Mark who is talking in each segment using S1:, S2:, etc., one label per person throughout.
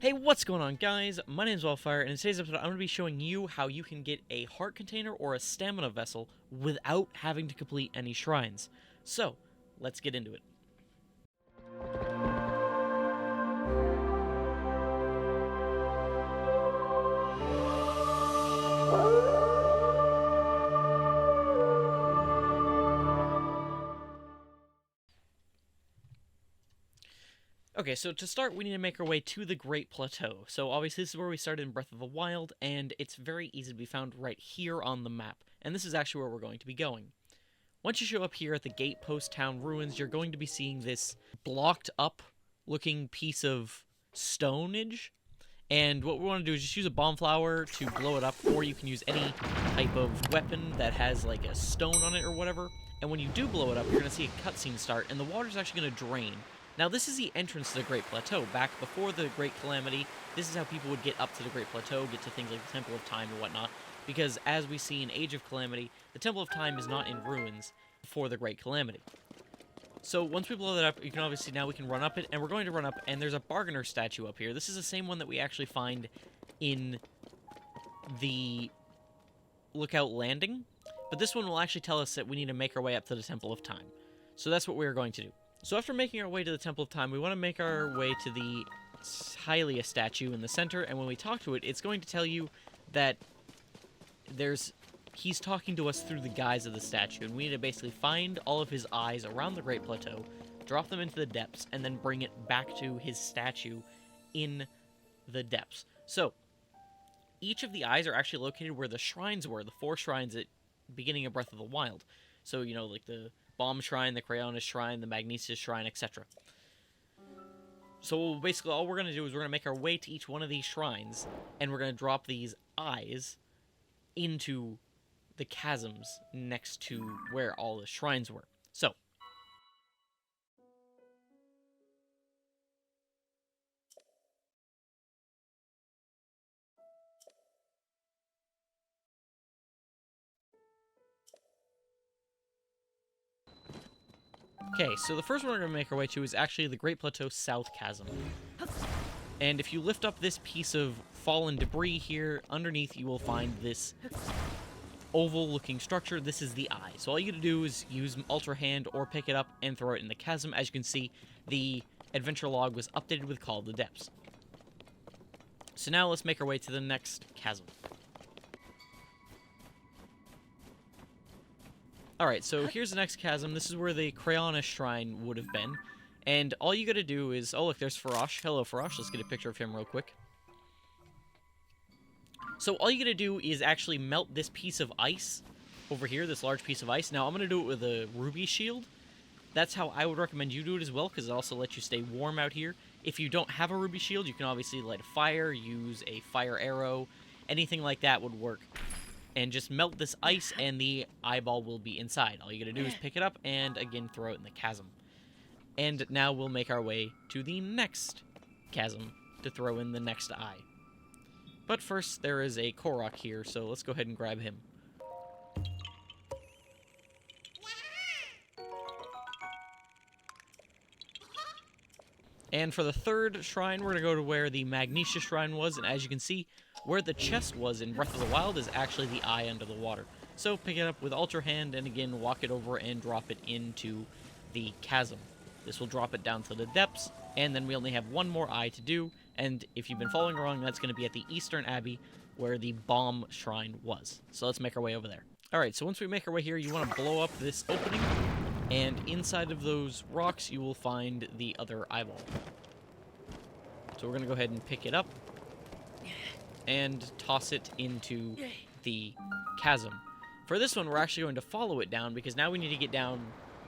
S1: Hey, what's going on, guys? My name is Wildfire, and in today's episode, I'm going to be showing you how you can get a heart container or a stamina vessel without having to complete any shrines. So, let's get into it. Okay, so to start, we need to make our way to the Great Plateau. So obviously this is where we started in Breath of the Wild, and it's very easy to be found right here on the map. And this is actually where we're going to be going. Once you show up here at the Gatepost Town Ruins, you're going to be seeing this blocked up looking piece of stonage. And what we want to do is just use a bomb flower to blow it up, or you can use any type of weapon that has like a stone on it or whatever. And when you do blow it up, you're going to see a cutscene start, and the water's actually going to drain. Now, this is the entrance to the Great Plateau. Back before the Great Calamity, this is how people would get up to the Great Plateau, get to things like the Temple of Time and whatnot, because as we see in Age of Calamity, the Temple of Time is not in ruins before the Great Calamity. So once we blow that up, you can obviously, now we can run up it, and we're going to run up, and there's a bargainer statue up here. This is the same one that we actually find in the Lookout Landing, but this one will actually tell us that we need to make our way up to the Temple of Time. So that's what we're going to do. So after making our way to the Temple of Time, we want to make our way to the Hylia statue in the center, and when we talk to it, it's going to tell you that he's talking to us through the guise of the statue, and we need to basically find all of his eyes around the Great Plateau, drop them into the depths, and then bring it back to his statue in the depths. So, each of the eyes are actually located where the shrines were, the 4 shrines at beginning of Breath of the Wild. So, you know, like the Bomb Shrine, the Crayonus Shrine, the Magnesis Shrine, etc. So basically all we're going to do is we're going to make our way to each one of these shrines, and we're going to drop these eyes into the chasms next to where all the shrines were. So, okay, so the first one we're going to make our way to is actually the Great Plateau South Chasm. And if you lift up this piece of fallen debris here, underneath you will find this oval-looking structure. This is the eye. So all you gotta do is use Ultra Hand or pick it up and throw it in the chasm. As you can see, the adventure log was updated with Call of the Depths. So now let's make our way to the next chasm. Alright, so here's the next chasm. This is where the Crayonus Shrine would have been. And all you gotta do is... Oh, look, there's Farosh. Hello, Farosh. Let's get a picture of him real quick. So all you gotta do is actually melt this piece of ice over here, this large piece of ice. Now, I'm gonna do it with a ruby shield. That's how I would recommend you do it as well, because it also lets you stay warm out here. If you don't have a ruby shield, you can obviously light a fire, use a fire arrow, anything like that would work. And just melt this ice, and the eyeball will be inside. All you gotta do is pick it up, and again, throw it in the chasm. And now we'll make our way to the next chasm to throw in the next eye. But first, there is a Korok here, so let's go ahead and grab him. And for the third shrine, we're going to go to where the Magnesia Shrine was, and as you can see, where the chest was in Breath of the Wild is actually the eye under the water. So pick it up with Ultra Hand, and again, walk it over and drop it into the chasm. This will drop it down to the depths, and then we only have one more eye to do, and if you've been following along, that's going to be at the Eastern Abbey, where the Bomb Shrine was. So let's make our way over there. Alright, so once we make our way here, you want to blow up this opening, and inside of those rocks, you will find the other eyeball. So we're going to go ahead and pick it up, and toss it into the chasm. For this one, we're actually going to follow it down, because now we need to get down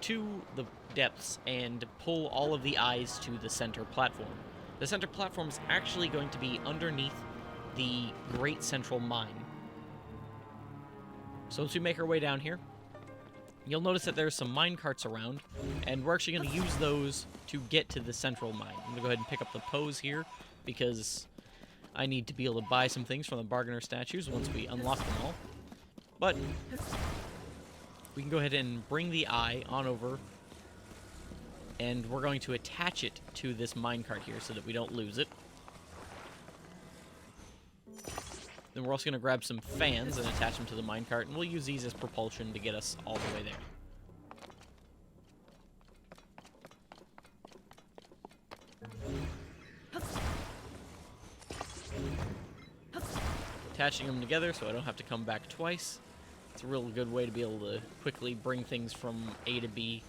S1: to the depths and pull all of the eyes to the center platform. The center platform is actually going to be underneath the Great Central Mine. So once we make our way down here, you'll notice that there's some mine carts around, and we're actually going to use those to get to the central mine. I'm going to go ahead and pick up the pose here, because I need to be able to buy some things from the bargainer statues once we unlock them all. But we can go ahead and bring the eye on over, and we're going to attach it to this minecart here so that we don't lose it. Then we're also going to grab some fans and attach them to the minecart, and we'll use these as propulsion to get us all the way there. Attaching them together so I don't have to come back twice. It's a real good way to be able to quickly bring things from A to B.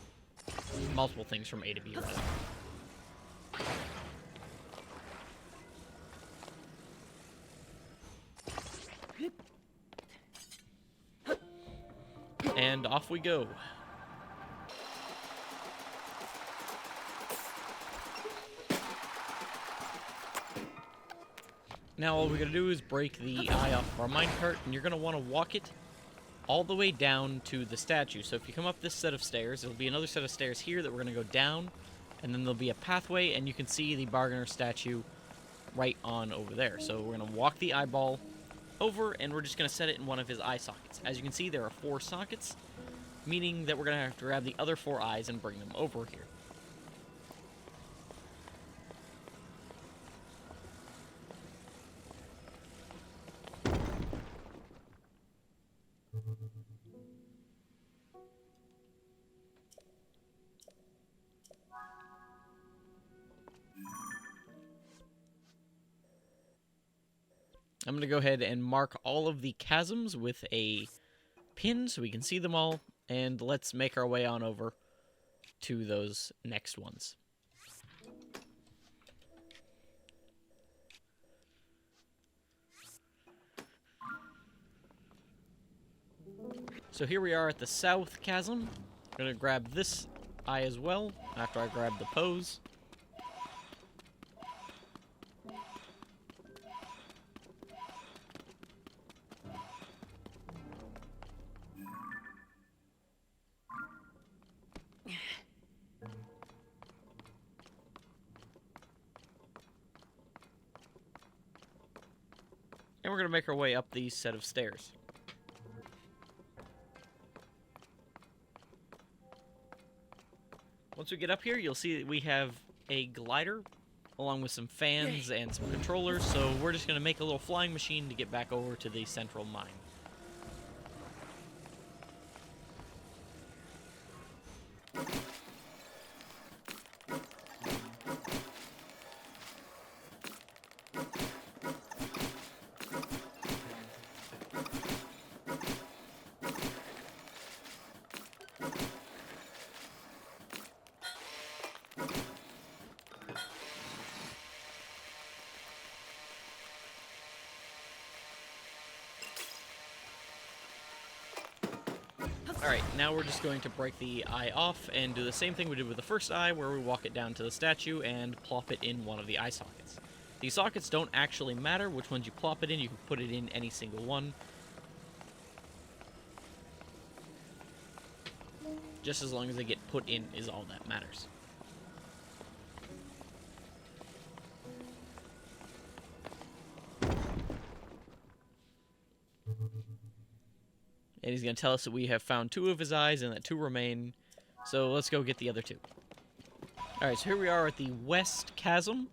S1: Multiple things from A to B, rather. And off we go. Now all we're going to do is break the eye off of our minecart, and you're going to want to walk it all the way down to the statue. So if you come up this set of stairs, there'll be another set of stairs here that we're going to go down, and then there'll be a pathway, and you can see the bargainer statue right on over there. So we're going to walk the eyeball over, and we're just going to set it in one of his eye sockets. As you can see, there are 4 sockets, meaning that we're going to have to grab the other 4 eyes and bring them over here. I'm going to go ahead and mark all of the chasms with a pin so we can see them all, and let's make our way on over to those next ones. So here we are at the south chasm. I'm going to grab this eye as well after I grab the pose. And we're going to make our way up these set of stairs. Once we get up here, you'll see that we have a glider along with some fans and some controllers, so we're just going to make a little flying machine to get back over to the central mine. Alright, now we're just going to break the eye off and do the same thing we did with the first eye, where we walk it down to the statue and plop it in one of the eye sockets. These sockets don't actually matter which ones you plop it in, you can put it in any single one. Just as long as they get put in is all that matters. And he's going to tell us that we have found 2 of his eyes and that 2 remain. So let's go get the other 2. Alright, so here we are at the west chasm.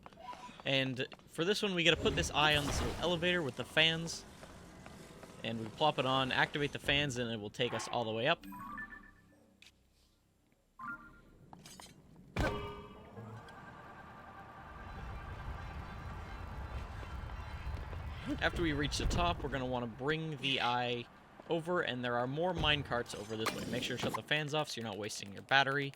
S1: And for this one, we got to put this eye on this little elevator with the fans. And we plop it on, activate the fans, and it will take us all the way up. After we reach the top, we're going to want to bring the eye over, and there are more minecarts over this way. Make sure to shut the fans off so you're not wasting your battery.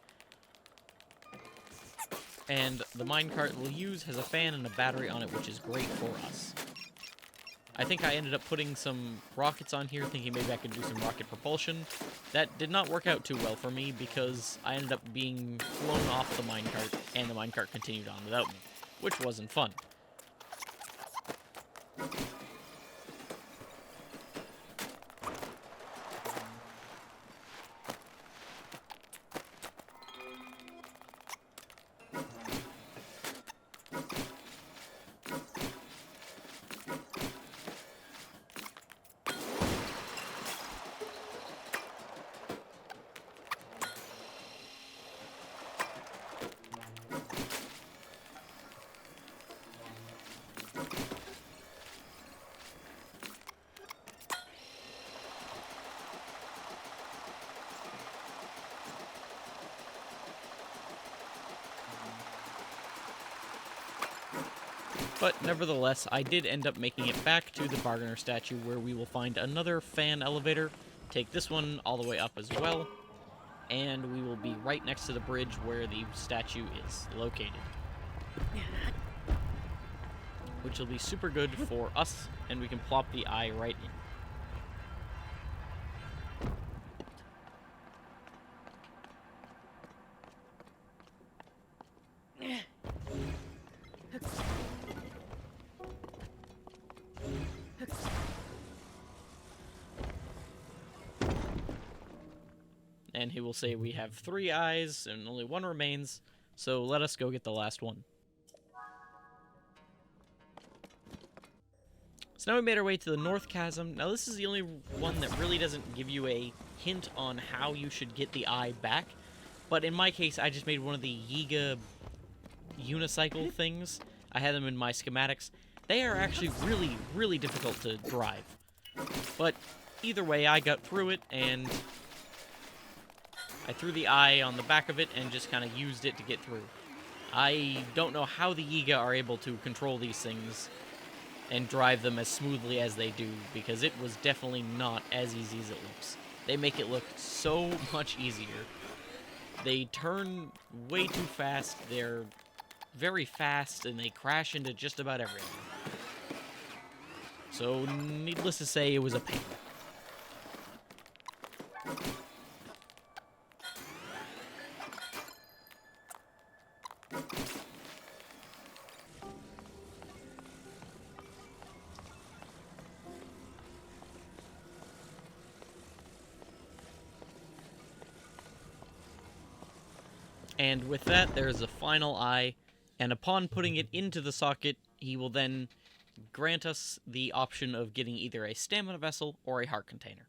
S1: And the minecart we'll use has a fan and a battery on it, which is great for us. I think I ended up putting some rockets on here, thinking maybe I could do some rocket propulsion. That did not work out too well for me, because I ended up being flown off the minecart, and the minecart continued on without me, which wasn't fun. But nevertheless, I did end up making it back to the Bargainer statue, where we will find another fan elevator. Take this one all the way up as well, and we will be right next to the bridge where the statue is located. Which will be super good for us, and we can plop the eye right in. And he will say we have 3 eyes and only 1 remains, so let us go get the last one. So now we made our way to the North Chasm. Now this is the only one that really doesn't give you a hint on how you should get the eye back, but in my case I just made one of the Yiga unicycle things. I had them in my schematics. They are actually really, really difficult to drive. But either way, I got through it, and I threw the eye on the back of it and just kind of used it to get through. I don't know how the Yiga are able to control these things and drive them as smoothly as they do, because it was definitely not as easy as it looks. They make it look so much easier. They turn way too fast, they're very fast, and they crash into just about everything. So, needless to say, it was a pain. And with that, there's a final eye, and upon putting it into the socket, he will then grant us the option of getting either a stamina vessel or a heart container.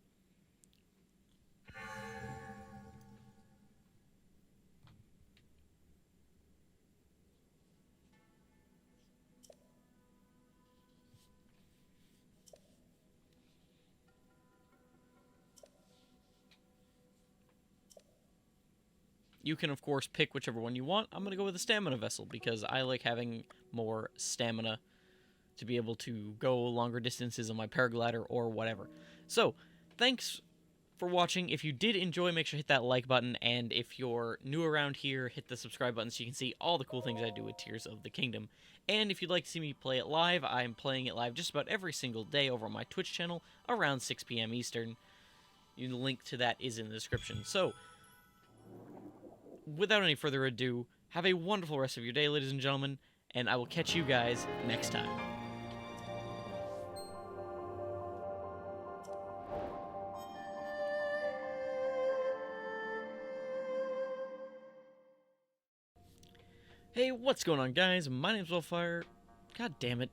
S1: You can, of course, pick whichever one you want. I'm going to go with a stamina vessel because I like having more stamina to be able to go longer distances on my paraglider or whatever. So, thanks for watching. If you did enjoy, make sure to hit that like button, and if you're new around here, hit the subscribe button so you can see all the cool things I do with Tears of the Kingdom. And if you'd like to see me play it live, I'm playing it live just about every single day over on my Twitch channel around 6 p.m. Eastern. The link to that is in the description. So, without any further ado, have a wonderful rest of your day, ladies and gentlemen, and I will catch you guys next time. Hey, what's going on, guys? My name's Wildfire. God damn it.